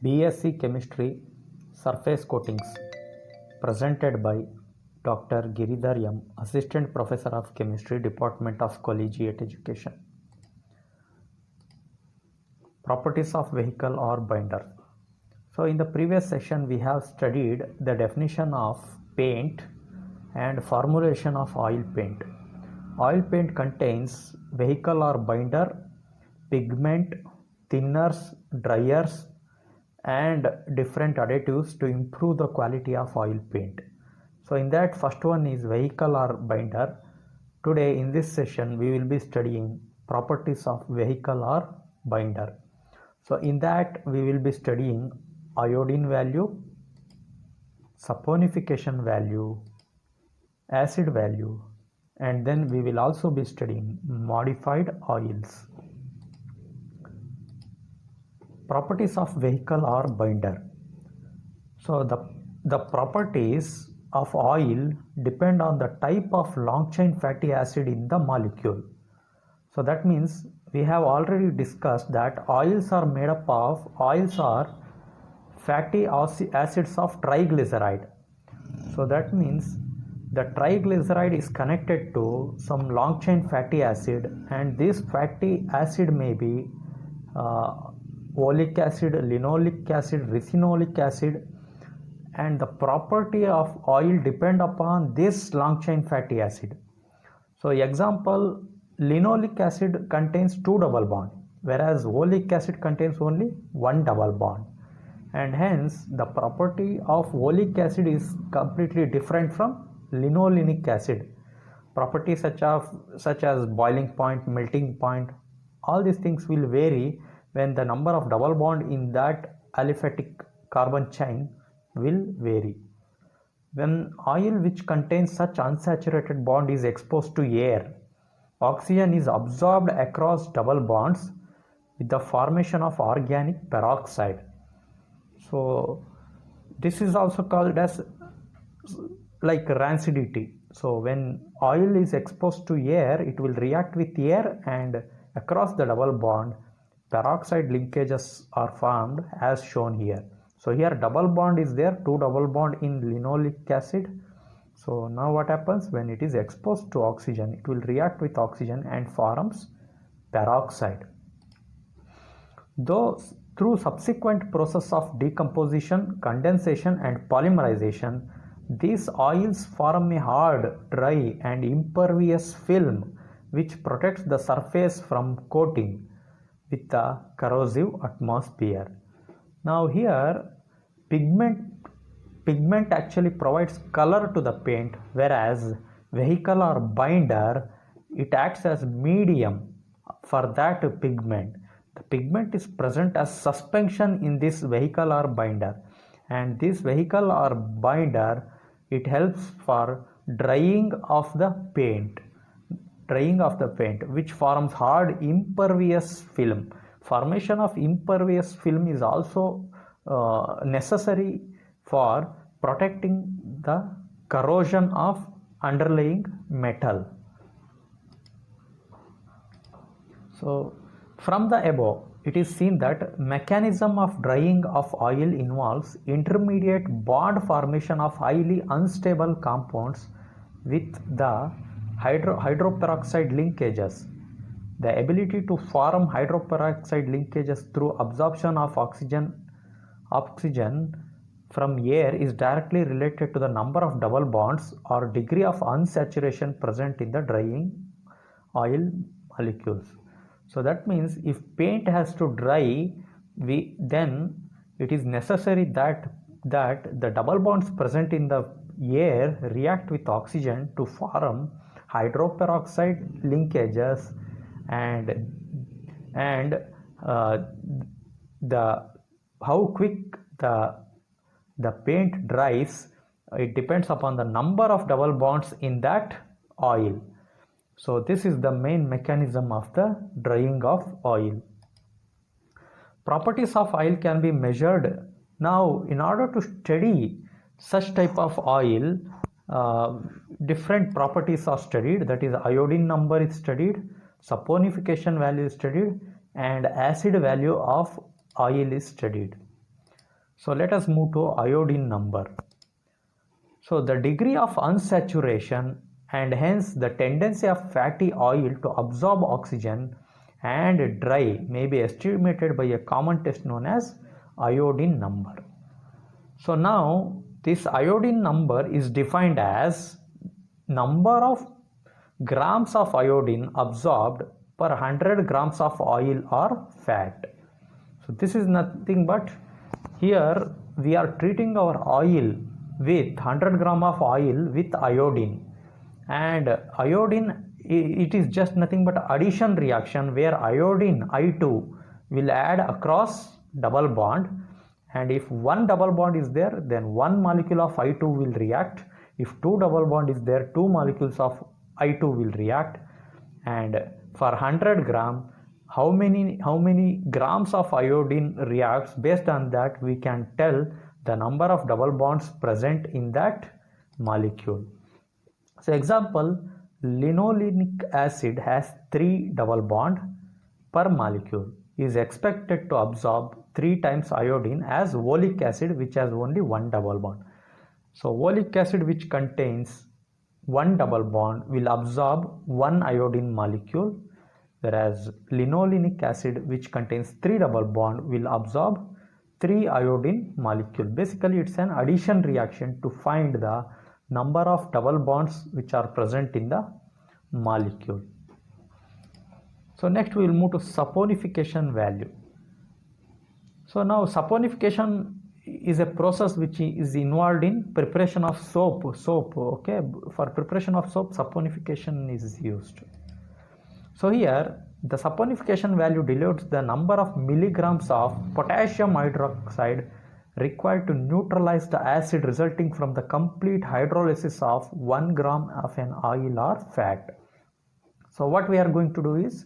BSc Chemistry Surface Coatings, presented by Dr. Giridhar M, Assistant Professor of Chemistry, Department of Collegiate Education. Properties of vehicle or binder. So in the previous session we have studied the definition of paint and formulation of oil paint. Oil paint contains vehicle or binder, pigment, thinners, dryers, and different additives to improve the quality of oil paint. So in that, first one is vehicle or binder. Today in this session we will be studying properties of vehicle or binder. So in that we will be studying iodine value, saponification value, acid value, and then we will also be studying modified oils. Properties of vehicle or binder. So the properties of oil depend on the type of long chain fatty acid in the molecule. So that means we have already discussed that oils are fatty acids of triglyceride. So that means the triglyceride is connected to some long chain fatty acid, and this fatty acid may be oleic acid, linoleic acid, ricinoleic acid, and the property of oil depend upon this long chain fatty acid. So example, linoleic acid contains 2 double bond, whereas oleic acid contains only 1 double bond, and hence the property of oleic acid is completely different from linoleic acid. Properties such as boiling point, melting point, all these things will vary when the number of double bond in that aliphatic carbon chain will vary. When oil which contains such unsaturated bond is exposed to air, oxygen is absorbed across double bonds with the formation of organic peroxide. So this is also called as like rancidity. So when oil is exposed to air, it will react with air, and across the double bond peroxide linkages are formed as shown here. So here double bond is there, 2 double bond in linoleic acid. So now what happens when it is exposed to oxygen, it will react with oxygen and forms peroxide. Though through subsequent process of decomposition, condensation and polymerization, these oils form a hard, dry and impervious film which protects the surface from coating with the corrosive atmosphere. Now here pigment actually provides color to the paint, whereas vehicle or binder, it acts as medium for that pigment. The pigment is present as suspension in this vehicle or binder, and this vehicle or binder, it helps for drying of the paint, which forms hard impervious film. Formation of impervious film is also necessary for protecting the corrosion of underlying metal. So from the above, it is seen that mechanism of drying of oil involves intermediate bond formation of highly unstable compounds with the hydroperoxide linkages. The ability to form hydroperoxide linkages through absorption of oxygen from air is directly related to the number of double bonds or degree of unsaturation present in the drying oil molecules. So that means if paint has to dry, then it is necessary that the double bonds present in the air react with oxygen to form hydroperoxide linkages, and how quick the paint dries, it depends upon the number of double bonds in that oil. So this is the main mechanism of the drying of oil. Properties of oil can be measured. Now in order to study such type of oil, different properties are studied, that is iodine number is studied, saponification value is studied, and acid value of oil is studied. So let us move to iodine number. So the degree of unsaturation and hence the tendency of fatty oil to absorb oxygen and dry may be estimated by a common test known as iodine number. So now this iodine number is defined as number of grams of iodine absorbed per 100 grams of oil or fat. So this is nothing but here we are treating our oil with 100 gram of oil with iodine, and iodine, it is just nothing but addition reaction where iodine I2 will add across double bond, and if one double bond is there then one molecule of I2 will react. If two double bond is there, two molecules of I2 will react. And for 100 gram, how many grams of iodine reacts, based on that we can tell the number of double bonds present in that molecule. So example, linoleic acid has 3 double bond per molecule, is expected to absorb 3 times iodine as oleic acid which has only 1 double bond. So oleic acid which contains 1 double bond will absorb 1 iodine molecule, whereas linoleic acid which contains 3 double bond will absorb 3 iodine molecule. Basically it's an addition reaction to find the number of double bonds which are present in the molecule. So next we will move to saponification value. So now saponification is a process which is involved in preparation of soap. Okay, for preparation of soap saponification is used. So here the saponification value denotes the number of milligrams of potassium hydroxide required to neutralize the acid resulting from the complete hydrolysis of 1 gram of an oil or fat. So what we are going to do is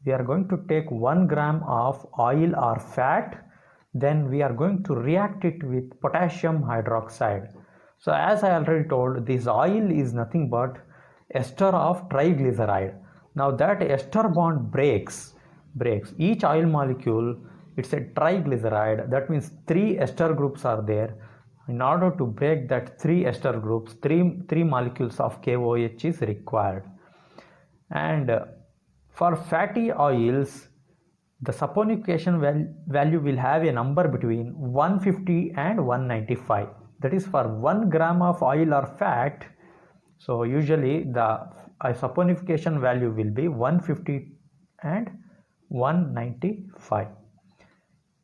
we are going to take 1 gram of oil or fat, then we are going to react it with potassium hydroxide. So as I already told, this oil is nothing but ester of triglyceride. Now that ester bond breaks each oil molecule, it's a triglyceride, that means 3 ester groups are there. In order to break that 3 ester groups, 3 molecules of KOH is required. And for fatty oils, the saponification value will have a number between 150 and 195. That is for 1 gram of oil or fat. So usually the saponification value will be 150 and 195.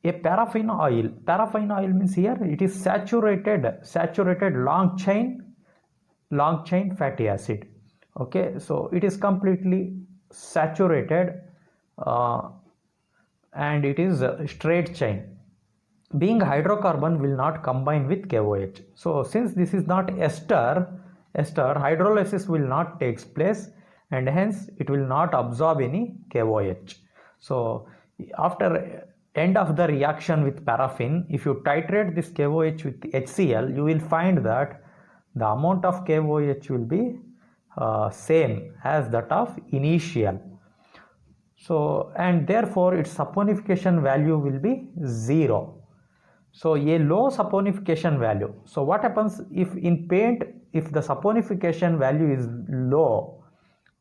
A paraffin oil means here it is saturated long chain fatty acid. Okay, so it is completely saturated and it is a straight chain. Being hydrocarbon will not combine with KOH. So since this is not ester, hydrolysis will not take place and hence it will not absorb any KOH. So after end of the reaction with paraffin, if you titrate this KOH with HCl, you will find that the amount of KOH will be same as that of initial. So and therefore its saponification value will be 0. So a low saponification value. So what happens if in paint, if the saponification value is low,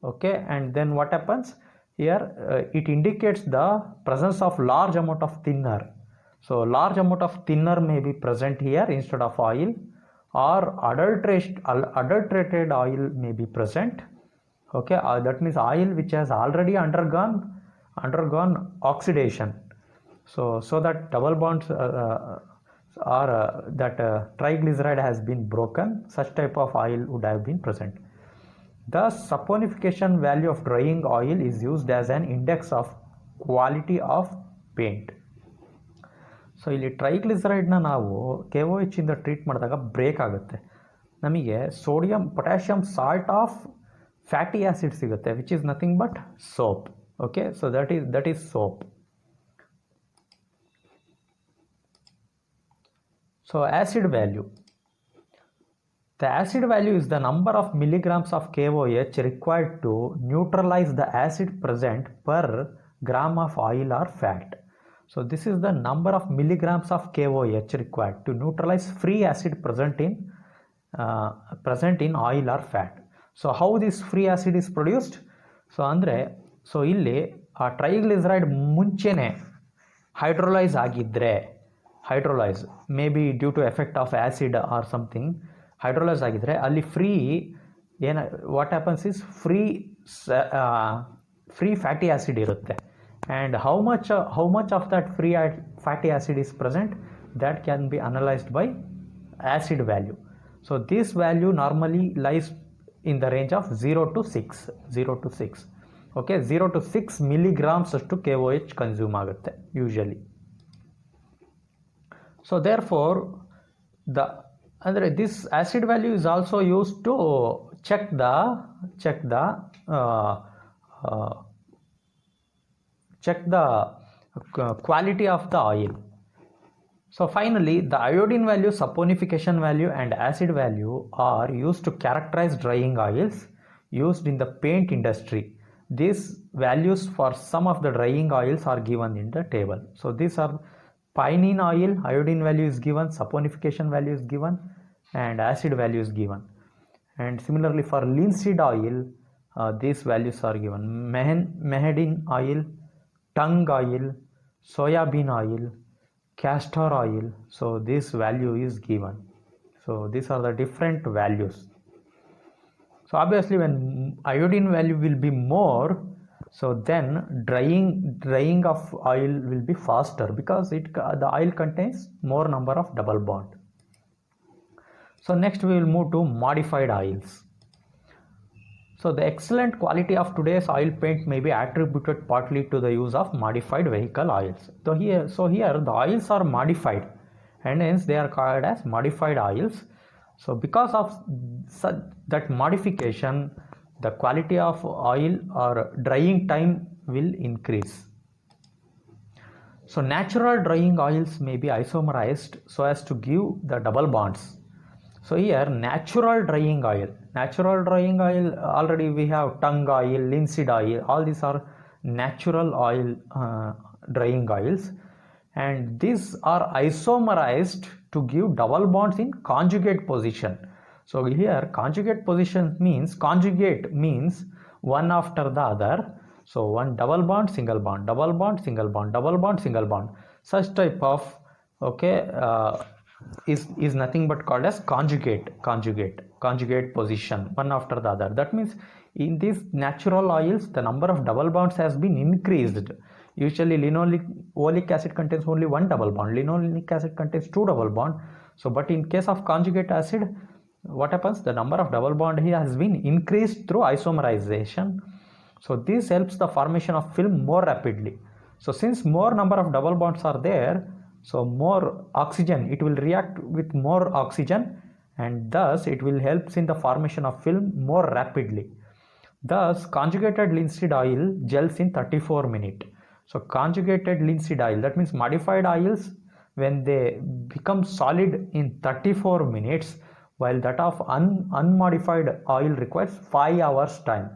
okay, and then what happens here, it indicates the presence of large amount of thinner. So large amount of thinner may be present here instead of oil, or adulterated oil may be present. Okay, that means oil which has already undergone oxidation. So that double bonds triglyceride has been broken, such type of oil would have been present. Thus saponification value of drying oil is used as an index of quality of paint. So ಇಲ್ಲಿ ಟ್ರೈಗ್ಲಿಸರೈಡ್ನ ನಾವು KOH ಇಂದ treat ಮಾಡಿದಾಗ break ಆಗುತ್ತೆ, ನಮಗೆ potassium salt of fatty acid ಸಿಗುತ್ತೆ, which is nothing but soap. Okay, so that is soap. So acid value. The acid value is the number of milligrams of KOH required to neutralize the acid present per gram of oil or fat. So this is the number of milligrams of KOH required to neutralize free acid present in oil or fat. So how this free acid is produced? So ಇಲ್ಲಿ ಆ triglyceride ಮುಂಚೆನೆ hydrolyse ಆಗಿದ್ದರೆ, hydrolyse may be due to effect of acid or something, hydrolyse ಆಗಿದ್ದರೆ ಅಲ್ಲಿ what happens is free fatty acid ಇರುತ್ತೆ. And how much of that free fatty acid is present, that can be analyzed by acid value. So this value normally lies in the range of 0 to 6. Okay, 0 to 6 milligrams ಅಷ್ಟು KOH consume ಆಗುತ್ತೆ usually. So therefore this acid value is also used to check the quality of the oil. So finally, the iodine value, saponification value and acid value are used to characterize drying oils used in the paint industry. These values for some of the drying oils are given in the table. So these are pinene oil, iodine value is given, saponification value is given and acid value is given. And similarly for linseed oil, these values are given: mehedin oil, tung oil, soybean oil, castor oil. So this value is given. So these are the different values. So obviously when iodine value will be more, so then drying of oil will be faster because the oil contains more number of double bond. So next we will move to modified oils. So the excellent quality of today's oil paint may be attributed partly to the use of modified vehicle oils. So here the oils are modified and hence they are called as modified oils. So because of that modification, the quality of oil or drying time will increase. So natural drying oils may be isomerized so as to give the double bonds. So here natural drying oil, already we have tung oil, linseed oil, all these are natural oil drying oils, and these are isomerized to give double bonds in conjugate position. So here conjugate position means one after the other. So one double bond, single bond, double bond, single bond, double bond, single bond. Such type of is nothing but called as conjugate position, one after the other. That means in these natural oils the number of double bonds has been increased. Usually linoleic acid contains only one double bond, linoleic acid contains two double bond. So but in case of conjugate acid, what happens? The number of double bond here has been increased through isomerization. So this helps the formation of film more rapidly. So since more number of double bonds are there, so more oxygen, it will react with more oxygen and thus it will help in the formation of film more rapidly. Thus conjugated linseed oil gels in 34 minutes. So conjugated linseed oil, that means modified oils, when they become solid in 34 minutes, while that of unmodified oil requires 5 hours time.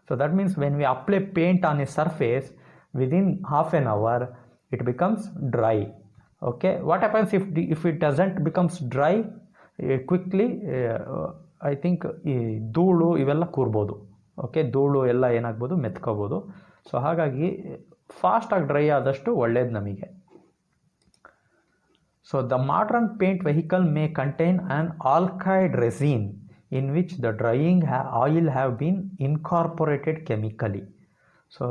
So that means when we apply paint on a surface, within half an hour it becomes dry. Okay, what happens if it doesn't becomes dry quickly? I think ಧೂಳು ಇವೆಲ್ಲ ಕೂರ್ಬೋದು. Okay, ಧೂಳು ಎಲ್ಲ ಏನಾಗ್ಬೋದು, ಮೆತ್ಕೋಬೋದು. So ಹಾಗಾಗಿ ಫಾಸ್ಟಾಗಿ dry ಆದಷ್ಟು ಒಳ್ಳೇದು ನಮಗೆ. So the modern paint vehicle may contain an alkyd resin in which the drying oil have been incorporated chemically. So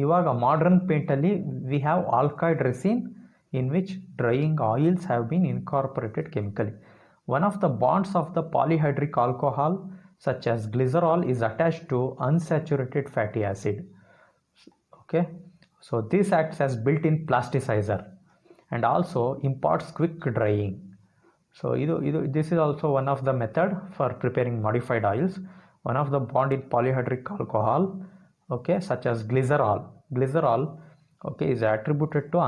ಇವಾಗ modern ಪೇಂಟಲ್ಲಿ we have alkyd resin in which drying oils have been incorporated chemically. One of the bonds of the polyhydric alcohol such as glycerol is attached to unsaturated fatty acid. Okay, so this acts as built-in plasticizer and also imparts quick drying. So this is also one of the method for preparing modified oils. One of the bond in polyhydric alcohol, okay, such as glycerol, okay, is attributed to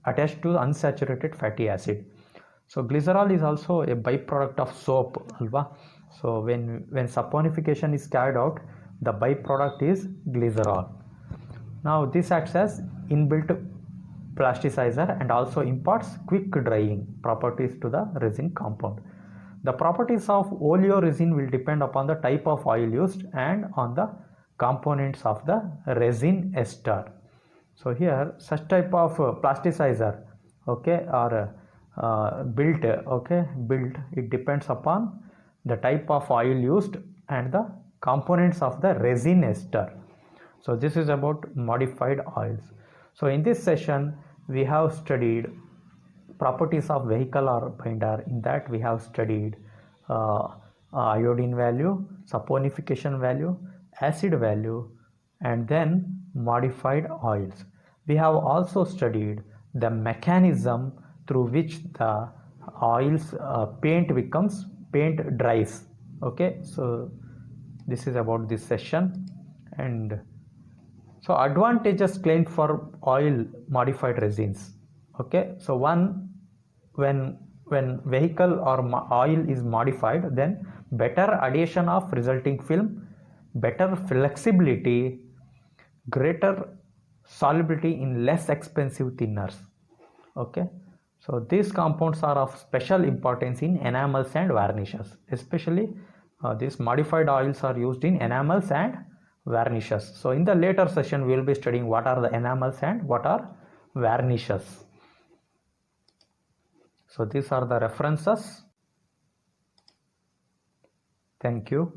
attached to unsaturated fatty acid. So glycerol is also a byproduct of soap, alva. So when saponification is carried out, the byproduct is glycerol. Now this acts as inbuilt plasticizer and also imparts quick drying properties to the resin compound. The properties of oleoresin will depend upon the type of oil used and on the components of the resin ester. So here such type of plasticizer, okay, or built, it depends upon the type of oil used and the components of the resin ester. So this is about modified oils. So in this session we have studied properties of vehicle or binder. In that we have studied iodine value, saponification value, acid value, and then modified oils. We have also studied the mechanism through which the oils paint dries. Okay, so this is about this session. And so advantages claimed for oil modified resins. Okay, so one, when vehicle or oil is modified, then better adhesion of resulting film, better flexibility, greater solubility in less expensive thinners. Okay, so these compounds are of special importance in enamels and varnishes, especially these modified oils are used in enamels and varnishes. So in the later session we will be studying what are the enamels and what are varnishes. So these are the references. Thank you.